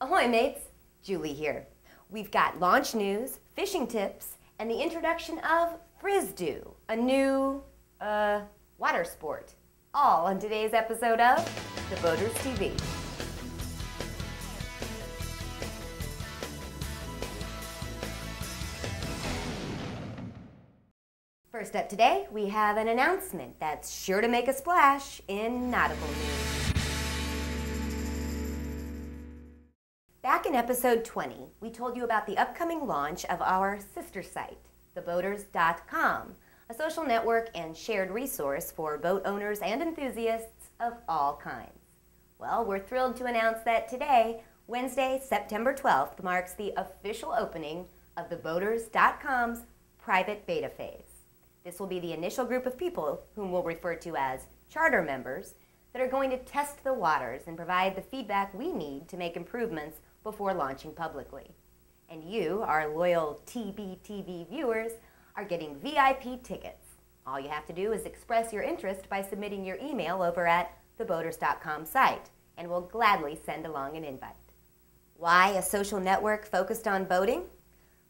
Ahoy mates, Julie here. We've got launch news, fishing tips, and the introduction of Frisdoo, a new, water sport. All on today's episode of TheBoaters TV. First up today, we have an announcement that's sure to make a splash in nautical news. Back in episode 20, we told you about the upcoming launch of our sister site, TheBoaters.com, a social network and shared resource for boat owners and enthusiasts of all kinds. Well, we're thrilled to announce that today, Wednesday, September 12th, marks the official opening of TheBoaters.com's private beta phase. This will be the initial group of people, whom we'll refer to as charter members, that are going to test the waters and provide the feedback we need to make improvements before launching publicly. And you, our loyal TBTV viewers, are getting VIP tickets. All you have to do is express your interest by submitting your email over at TheBoaters.com site, and we'll gladly send along an invite. Why a social network focused on boating?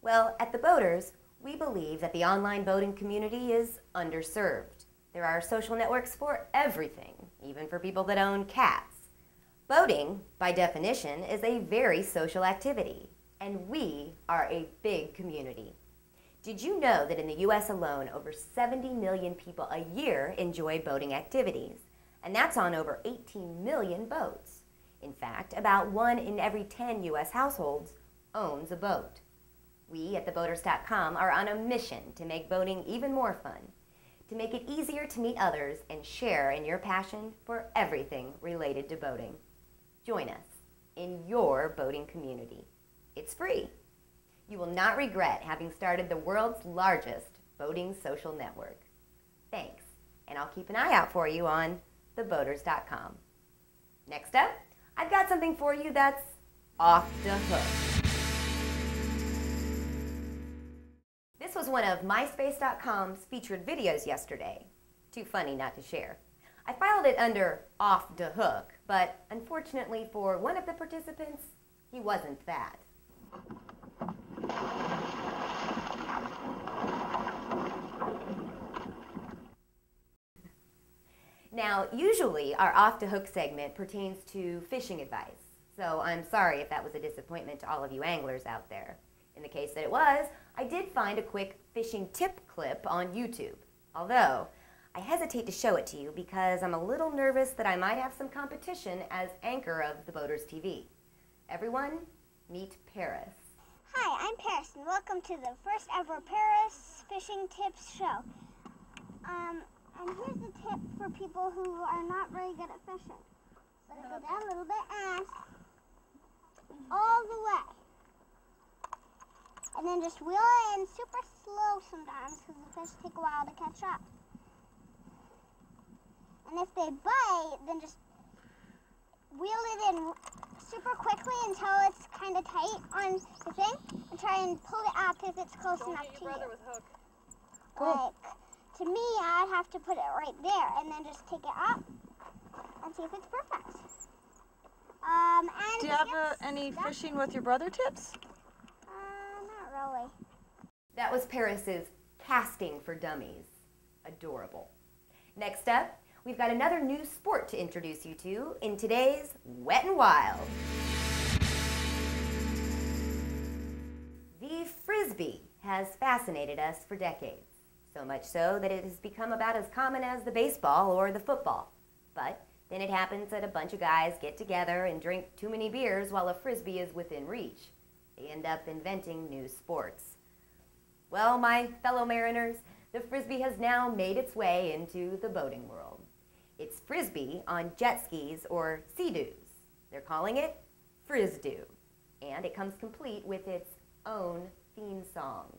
Well, at The Boaters, we believe that the online boating community is underserved. There are social networks for everything, even for people that own cats. Boating, by definition, is a very social activity, and we are a big community. Did you know that in the US alone, over 70 million people a year enjoy boating activities? And that's on over 18 million boats. In fact, about 1 in every 10 US households owns a boat. We at TheBoaters.com are on a mission to make boating even more fun, to make it easier to meet others and share in your passion for everything related to boating. Join us in your boating community. It's free. You will not regret having started the world's largest boating social network. Thanks, and I'll keep an eye out for you on TheBoaters.com. Next up, I've got something for you that's off the hook. This was one of MySpace.com's featured videos yesterday. Too funny not to share. I filed it under off the hook, but unfortunately for one of the participants, he wasn't that. Now, usually our off the hook segment pertains to fishing advice, so I'm sorry if that was a disappointment to all of you anglers out there. In the case that it was, I did find a quick fishing tip clip on YouTube, although I hesitate to show it to you because I'm a little nervous that I might have some competition as anchor of TheBoaters TV. Everyone, meet Paris. Hi, I'm Paris, and welcome to the first ever Paris Fishing Tips show. And here's a tip for people who are not very good at fishing. Let it go down a little bit and all the way. And then just wheel it in super slow sometimes because the fish take a while to catch up. And if they bite, then just wheel it in super quickly until it's kind of tight on the thing, and try and pull it up if it's close enough to you. With hook. Cool. Like, to me, I'd have to put it right there, and then just take it up and see if it's perfect. And do you have any fishing with your brother tips? Not really. That was Paris's casting for dummies. Adorable. Next up, we've got another new sport to introduce you to in today's Wet and Wild. The Frisbee has fascinated us for decades, so much so that it has become about as common as the baseball or the football. But then it happens that a bunch of guys get together and drink too many beers while a Frisbee is within reach. They end up inventing new sports. Well, my fellow mariners, the Frisbee has now made its way into the boating world. It's Frisbee on jet skis or SeaDoos. They're calling it Frisdoo, and it comes complete with its own theme song.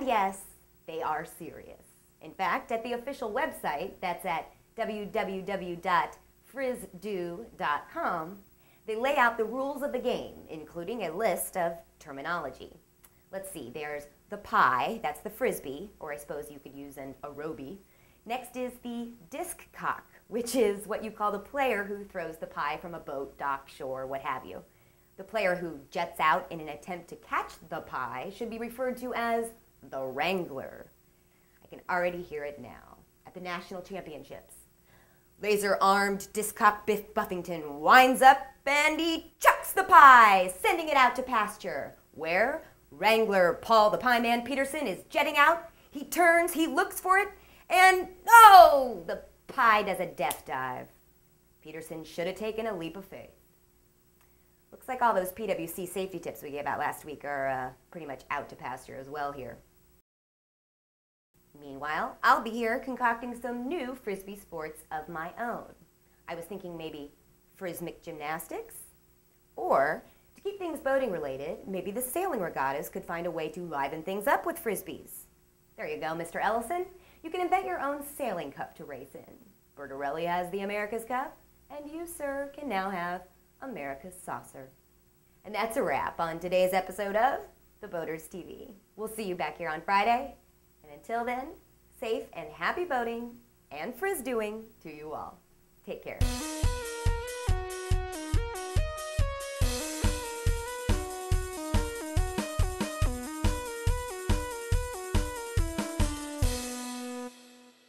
And yes, they are serious. In fact, at the official website, that's at www.frisdoo.com, they lay out the rules of the game, including a list of terminology. Let's see, there's the pie, that's the Frisbee, or I suppose you could use an aerobie. Next is the disc cock, which is what you call the player who throws the pie from a boat, dock, shore, what have you. The player who jets out in an attempt to catch the pie should be referred to as the wrangler. I can already hear it now at the national championships. Laser-armed disc-cock Biff Buffington winds up and he chucks the pie, sending it out to pasture, where Wrangler Paul the Pie Man Peterson is jetting out. He turns, he looks for it, and oh, the pie does a death dive. Peterson should have taken a leap of faith. Looks like all those PWC safety tips we gave out last week are pretty much out to pasture as well here. Meanwhile, I'll be here concocting some new Frisbee sports of my own. I was thinking maybe Frismic gymnastics, or to keep things boating related, maybe the sailing regattas could find a way to liven things up with Frisbees. There you go, Mr. Ellison. You can invent your own sailing cup to race in. Bertorelli has the America's Cup, and you, sir, can now have America's Saucer. And that's a wrap on today's episode of The Boaters TV. We'll see you back here on Friday. And until then, safe and happy boating and frisdooing to you all. Take care.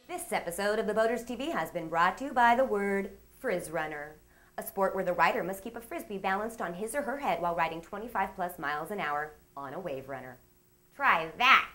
This episode of The Boaters TV has been brought to you by the word Frizz Runner, a sport where the rider must keep a frisbee balanced on his or her head while riding 25+ miles an hour on a wave runner. Try that!